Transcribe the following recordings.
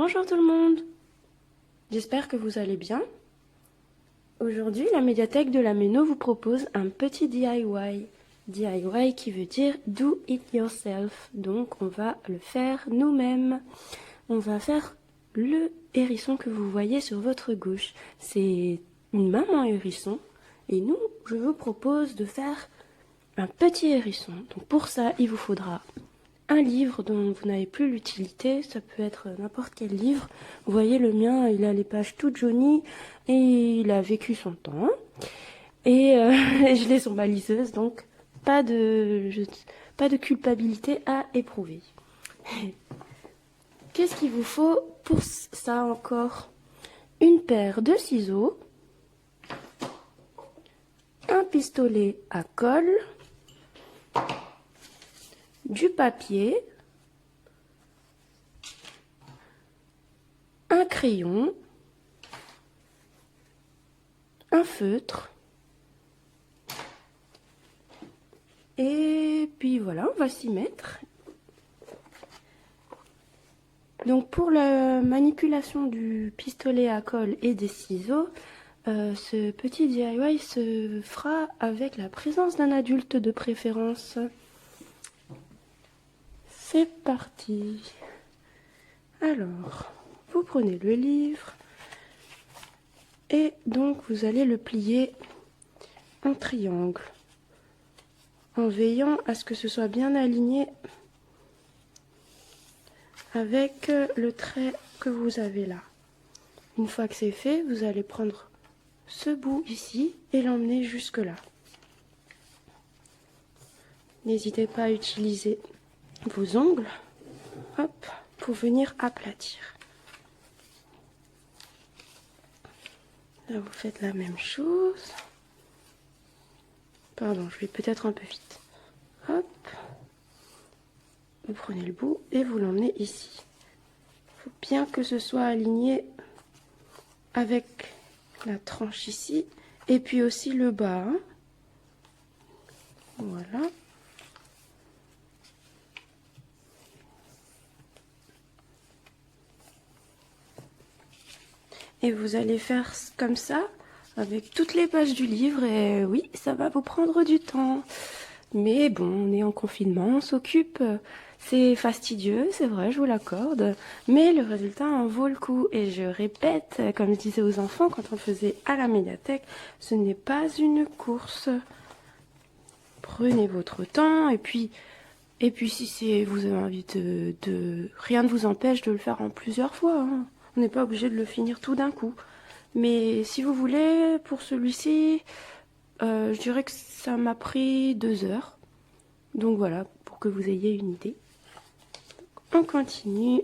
Bonjour tout le monde, j'espère que vous allez bien. Aujourd'hui, la médiathèque de la Méno vous propose un petit DIY. DIY qui veut dire Do It Yourself, donc on va le faire nous-mêmes. On va faire le hérisson que vous voyez sur votre gauche. C'est une maman hérisson et nous, je vous propose de faire un petit hérisson. Donc pour ça, il vous faudra un livre dont vous n'avez plus l'utilité, ça peut être n'importe quel livre. Vous voyez, le mien, il a les pages toutes jaunies et il a vécu son temps. Et je l'ai sur ma liseuse, donc pas de culpabilité à éprouver. Qu'est-ce qu'il vous faut pour ça encore? Une paire de ciseaux, un pistolet à colle, du papier, un crayon, un feutre, et puis voilà, on va s'y mettre. Donc pour la manipulation du pistolet à colle et des ciseaux, ce petit DIY se fera avec la présence d'un adulte de préférence. C'est parti. Alors, vous prenez le livre et donc vous allez le plier en triangle en veillant à ce que ce soit bien aligné avec le trait que vous avez là. Une fois que c'est fait, vous allez prendre ce bout ici et l'emmener jusque là. N'hésitez pas à utiliser vos ongles, hop, pour venir aplatir. Là, vous faites la même chose. Pardon, je vais peut-être un peu vite. Hop. Vous prenez le bout et vous l'emmenez ici. Il faut bien que ce soit aligné avec la tranche ici et puis aussi le bas. Hein. Voilà. Et vous allez faire comme ça avec toutes les pages du livre et oui, ça va vous prendre du temps. Mais bon, on est en confinement, on s'occupe. C'est fastidieux, c'est vrai, je vous l'accorde. Mais le résultat en vaut le coup. Et je répète, comme je disais aux enfants quand on le faisait à la médiathèque, ce n'est pas une course. Prenez votre temps et puis si vous avez envie rien ne vous empêche de le faire en plusieurs fois. Hein. On n'est pas obligé de le finir tout d'un coup. Mais si vous voulez, pour celui-ci, je dirais que ça m'a pris 2 heures. Donc voilà, pour que vous ayez une idée. On continue.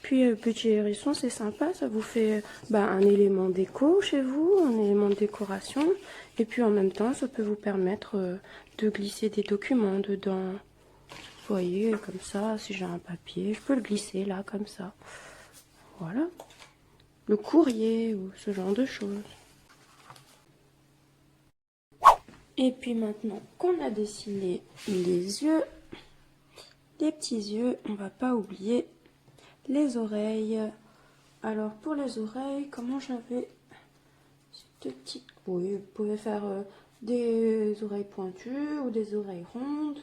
Puis petit hérisson, c'est sympa, ça vous fait un élément déco chez vous, un élément de décoration. Et puis en même temps, ça peut vous permettre de glisser des documents dedans. Vous voyez, comme ça, si j'ai un papier, je peux le glisser là, comme ça. Voilà. Le courrier ou ce genre de choses. Et puis maintenant qu'on a dessiné les yeux, les petits yeux, on va pas oublier les oreilles. Alors pour les oreilles, comment j'avais ces petites... Oui, vous pouvez faire des oreilles pointues ou des oreilles rondes.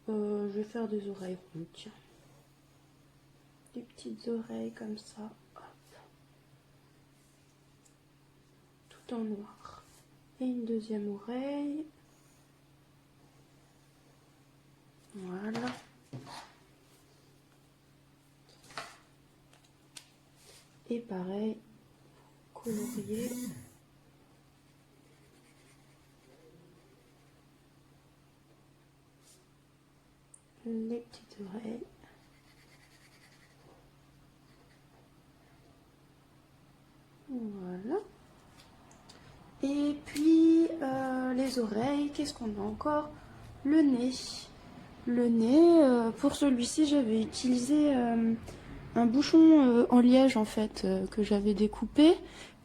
Je vais faire des oreilles rondes, tiens. Des petites oreilles comme ça. Hop. Tout en noir. Et une deuxième oreille. Voilà. Et pareil, colorier. Les petites oreilles. Voilà. Et puis les oreilles, qu'est-ce qu'on a encore? Le nez. Le nez, pour celui-ci, j'avais utilisé un bouchon en liège en fait, que j'avais découpé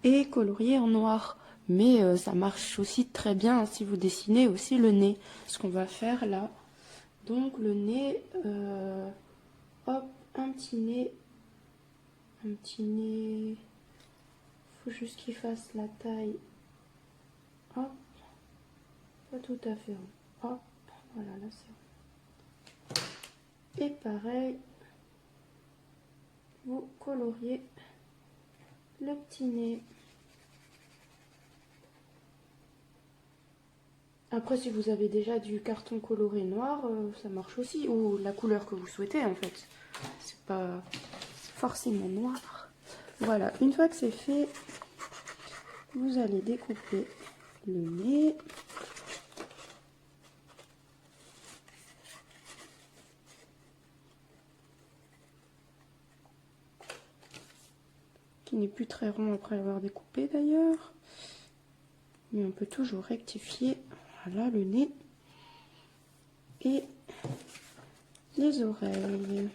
et colorié en noir. Mais ça marche aussi très bien si vous dessinez aussi le nez. Ce qu'on va faire là. Donc le nez, hop, un petit nez. Un petit nez. Faut juste qu'il fasse la taille. Hop. Pas tout à fait. Hop. Voilà, là c'est bon. Et pareil, vous coloriez le petit nez. Après, si vous avez déjà du carton coloré noir, ça marche aussi. Ou la couleur que vous souhaitez, en fait. C'est pas forcément noir. Voilà, une fois que c'est fait, vous allez découper le nez. Qui n'est plus très rond après l'avoir découpé d'ailleurs. Mais on peut toujours rectifier. Voilà le nez. Et les oreilles.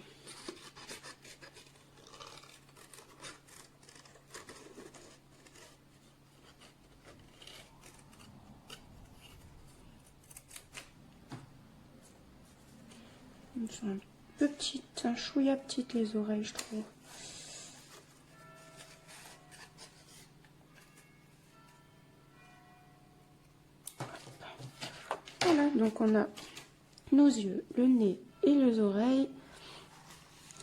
Elles sont un peu petites, un chouïa petites les oreilles, je trouve. Voilà, donc on a nos yeux, le nez et les oreilles.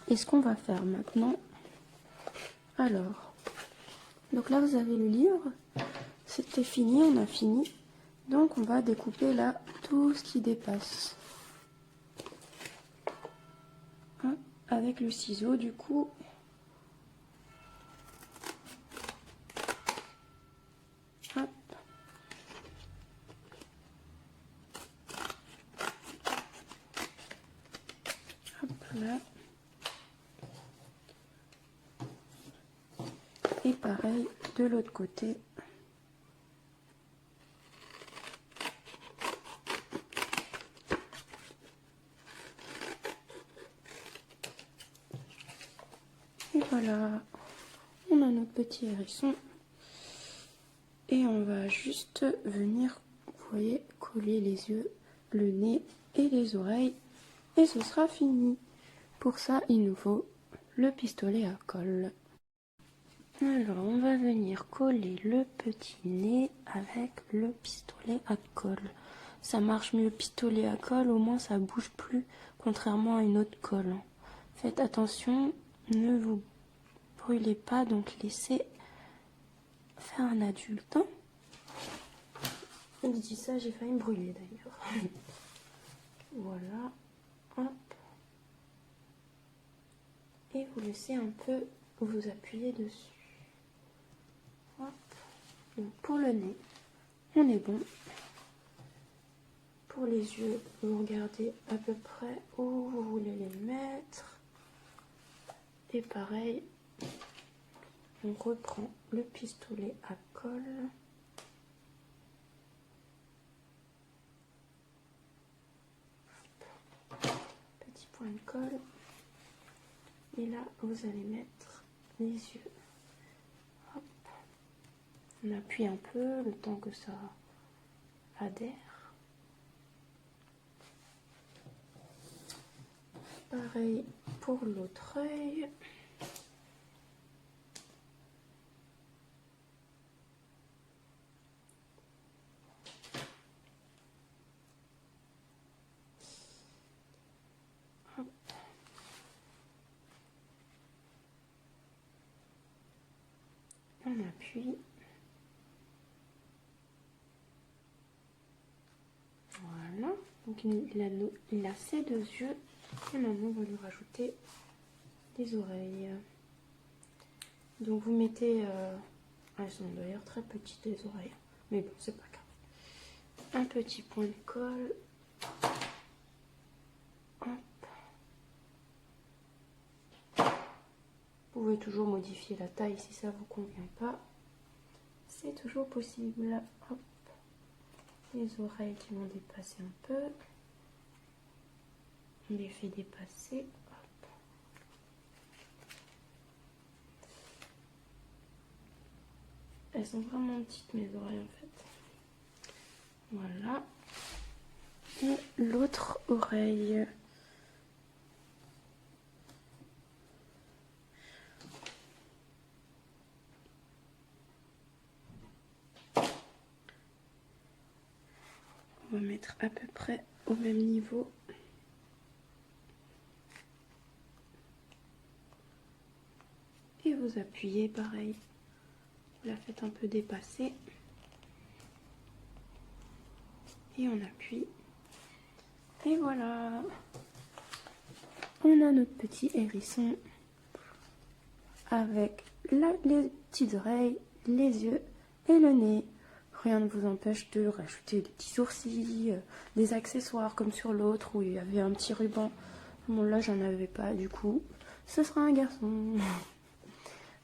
Et ce qu'on va faire maintenant, alors, donc là vous avez le livre, c'était fini, on a fini. Donc on va découper là tout ce qui dépasse. Hein, avec le ciseau du coup. Hop. Hop là. Et pareil de l'autre côté. Et voilà, on a notre petit hérisson. Et on va juste venir, vous voyez, coller les yeux, le nez et les oreilles. Et ce sera fini. Pour ça, il nous faut le pistolet à colle. Alors, on va venir coller le petit nez avec le pistolet à colle. Ça marche mieux, pistolet à colle, au moins ça bouge plus, contrairement à une autre colle. Faites attention, ne vous brûlez pas, donc laissez faire un adulte. Je dis ça, j'ai failli me brûler d'ailleurs. Voilà, hop. Et vous laissez un peu vous appuyer dessus. Hop. Donc pour le nez, on est bon. Pour les yeux, vous regardez à peu près où vous voulez les mettre. Et pareil, on reprend le pistolet à colle. Petit point de colle. Et là, vous allez mettre les yeux. Hop. On appuie un peu le temps que ça adhère. Pareil pour l'autre œil. Hop. On appuie. Voilà. Donc il a ses deux yeux. Et maintenant, on va lui rajouter des oreilles. Donc vous mettez... elles sont d'ailleurs très petites les oreilles. Mais bon, c'est pas grave. Un petit point de colle. Hop. Vous pouvez toujours modifier la taille si ça vous convient pas. C'est c'est toujours possible. Hop. Les oreilles qui vont dépasser un peu. On les fait dépasser. Hop. Elles sont vraiment petites mes oreilles en fait. Voilà. Et l'autre oreille. On va mettre à peu près au même niveau. Et vous appuyez pareil. Vous la faites un peu dépasser. Et on appuie. Et voilà. On a notre petit hérisson avec les petites oreilles, les yeux et le nez. Rien ne vous empêche de rajouter des petits sourcils, des accessoires comme sur l'autre où il y avait un petit ruban. Bon là j'en avais pas, du coup ce sera un garçon.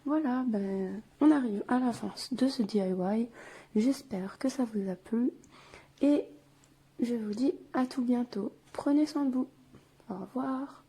Voilà, ben, on arrive à la fin de ce DIY. J'espère que ça vous a plu et je vous dis à tout bientôt. Prenez soin de vous. Au revoir.